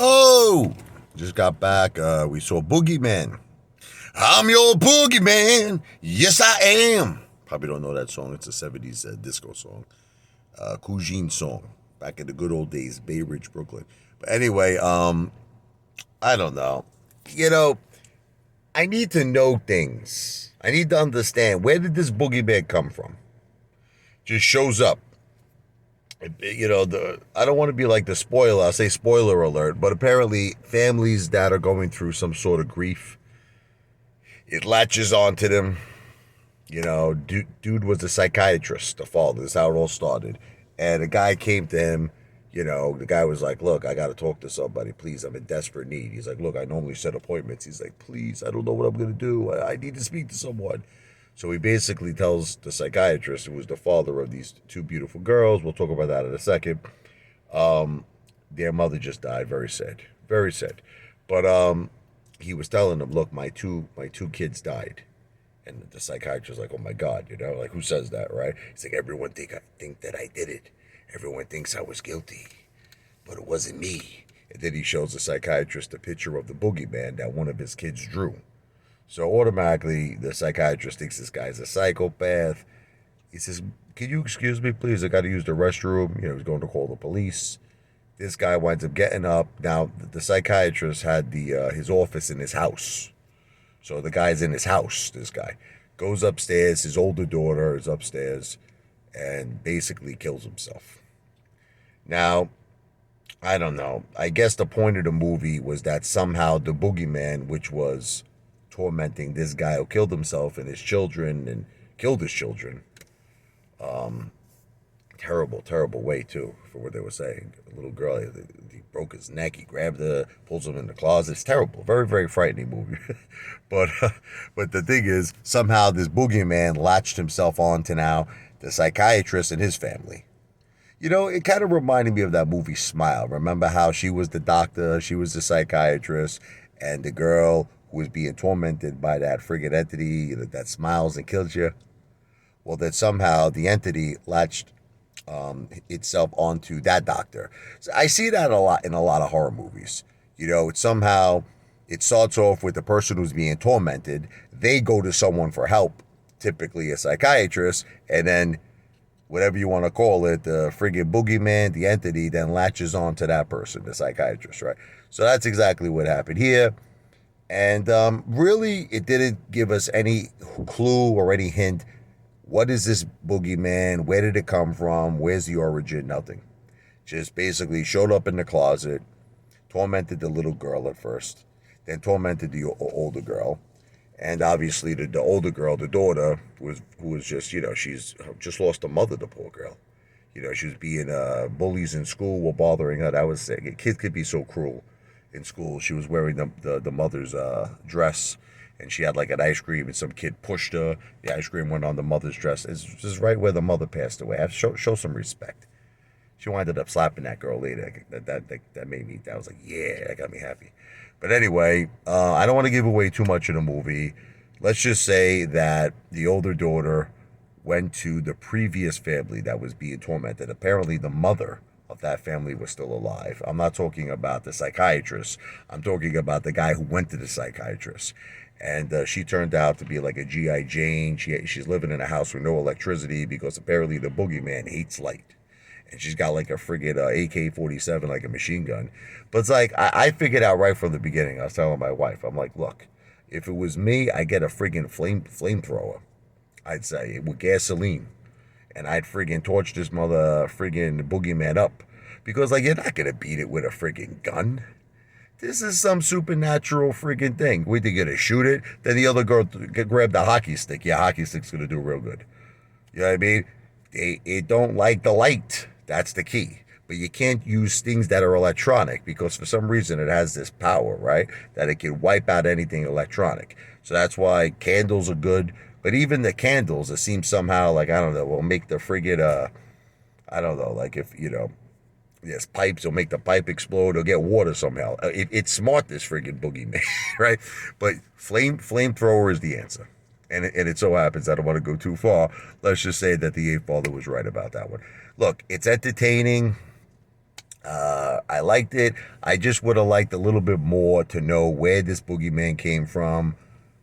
Oh, just got back. We saw Boogeyman. I'm your Boogeyman. Yes, I am. Probably don't know that song. It's a 70s disco song. Cougine song. Back in the good old days, Bay Ridge, Brooklyn. But anyway, I don't know. You know, I need to know things. I need to understand, where did this Boogeyman come from? Just shows up. I don't want to be like the spoiler. I'll say spoiler alert, but apparently families that are going through some sort of grief, it latches onto them. Dude was a psychiatrist, the father. This is how it all started. And a guy came to him. The guy was like, look, I got to talk to somebody. Please, I'm in desperate need. He's like, look, I normally set appointments. He's like, please, I don't know what I'm going to do. I need to speak to someone. So he basically tells the psychiatrist, who was the father of these two beautiful girls, we'll talk about that in a second, their mother just died. Very sad. Very sad. But he was telling them, look, my two kids died. And the psychiatrist was like, oh my God, like, who says that, right? He's like, everyone think that I did it. Everyone thinks I was guilty, but it wasn't me. And then he shows the psychiatrist a picture of the boogeyman that one of his kids drew. So automatically, the psychiatrist thinks this guy's a psychopath. He says, can you excuse me, please? I got to use the restroom. He's going to call the police. This guy winds up getting up. Now, the psychiatrist had his office in his house. So the guy's in his house, this guy. Goes upstairs, his older daughter is upstairs, and basically kills himself. Now, I don't know. I guess the point of the movie was that somehow the boogeyman, which was tormenting this guy who killed himself and his children and killed his children, terrible, terrible way too, for what they were saying. A little girl, he broke his neck, he grabbed her, pulls him in the closet. It's terrible. Very, very frightening movie. but the thing is, somehow this boogeyman latched himself on to now the psychiatrist and his family. It kind of reminded me of that movie Smile. Remember how she was the doctor, she was the psychiatrist, and the girl who was being tormented by that friggin' entity that smiles and kills you? Well, that somehow the entity latched itself onto that doctor. So I see that a lot in a lot of horror movies. It starts off with the person who's being tormented. They go to someone for help, typically a psychiatrist, and then whatever you want to call it, the friggin' boogeyman, the entity, then latches on to that person, the psychiatrist, right? So that's exactly what happened here. And really, it didn't give us any clue or any hint. What is this boogeyman? Where did it come from? Where's the origin? Nothing. Just basically showed up in the closet, tormented the little girl at first, then tormented the older girl. And obviously the older girl, the daughter, who was just, she's just lost a mother, the poor girl. She was being bullies in school were bothering her. That was sick. Kids could be so cruel in school. She was wearing the mother's dress, and she had like an ice cream, and some kid pushed her. The ice cream went on the mother's dress. It's just right where the mother passed away. I have to show some respect. She winded up slapping that girl later. That made me, that was like, yeah, that got me happy. But anyway, I don't want to give away too much of the movie. Let's just say that the older daughter went to the previous family that was being tormented. Apparently the mother of that family was still alive. I'm not talking about the psychiatrist. I'm talking about the guy who went to the psychiatrist. And she turned out to be like a G.I. Jane. She's living in a house with no electricity because apparently the boogeyman hates light. And she's got like a friggin' AK-47, like a machine gun. But it's like, I figured out right from the beginning. I was telling my wife, I'm like, look, if it was me, I'd get a friggin' flamethrower. I'd say, with gasoline. And I'd friggin' torch this mother friggin' boogeyman up. Because, like, you're not gonna beat it with a friggin' gun. This is some supernatural friggin' thing. We're gonna shoot it, then the other girl grab the hockey stick. Yeah, hockey stick's gonna do real good. You know what I mean? It don't like the light. That's the key. But you can't use things that are electronic because for some reason it has this power, right? That it can wipe out anything electronic. So that's why candles are good. But even the candles, it seems somehow like, I don't know, will make the friggin', I don't know, like if, there's pipes, will make the pipe explode or get water somehow. It's smart, this friggin' boogeyman, right? But flamethrower is the answer. And it so happens, I don't want to go too far. Let's just say that the Apefather was right about that one. Look, it's entertaining. I liked it. I just would have liked a little bit more to know where this boogeyman came from.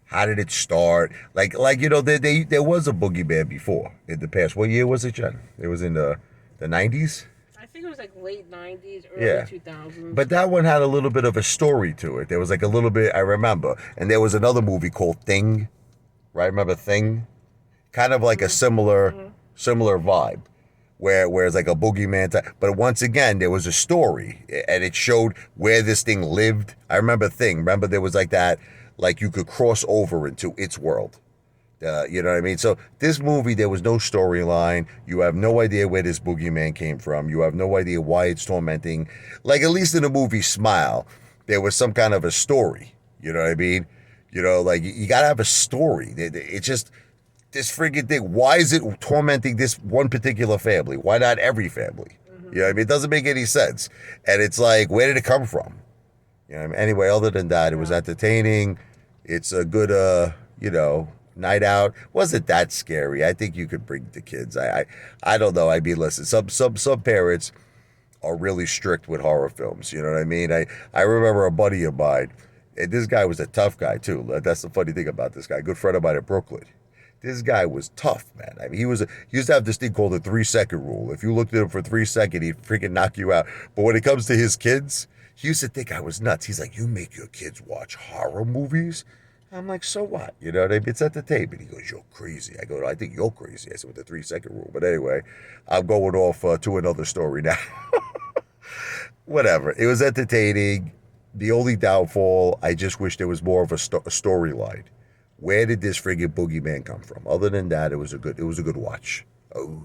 How did it start? There was a boogeyman before in the past. What year was it, Jen? It was in the 90s? I think it was like late 90s, early Yeah. 2000s. But that one had a little bit of a story to it. There was like a little bit, I remember. And there was another movie called Thing, right? Remember Thing? Kind of like a similar vibe. Where it's like a boogeyman type. But once again, there was a story and it showed where this thing lived. I remember Thing. Remember there was like that, like you could cross over into its world. You know what I mean? So this movie, there was no storyline. You have no idea where this boogeyman came from. You have no idea why it's tormenting. Like at least in the movie Smile, there was some kind of a story. You know what I mean? Like you gotta have a story. It's just this freaking thing. Why is it tormenting this one particular family? Why not every family? You know what I mean? It doesn't make any sense. And it's like, where did it come from? You know what I mean? Anyway, other than that, it was entertaining. It's a good, night out. Wasn't that scary? I think you could bring the kids. I don't know. I mean, listen, some parents are really strict with horror films. You know what I mean? I remember a buddy of mine, and this guy was a tough guy too. That's the funny thing about this guy. Good friend of mine in Brooklyn. This guy was tough, man. I mean, he used to have this thing called the 3 second rule. If you looked at him for 3 seconds, he'd freaking knock you out. But when it comes to his kids, he used to think I was nuts. He's like, "You make your kids watch horror movies?" I'm like, "So what? You know what I mean? It's entertainment." He goes, "You're crazy." I go, "I think you're crazy." I said, "With the 3 second rule." But anyway, I'm going off to another story now. Whatever. It was entertaining. The only downfall, I just wish there was more of a storyline. Where did this friggin' boogeyman come from? Other than that, it was a good watch. Oh.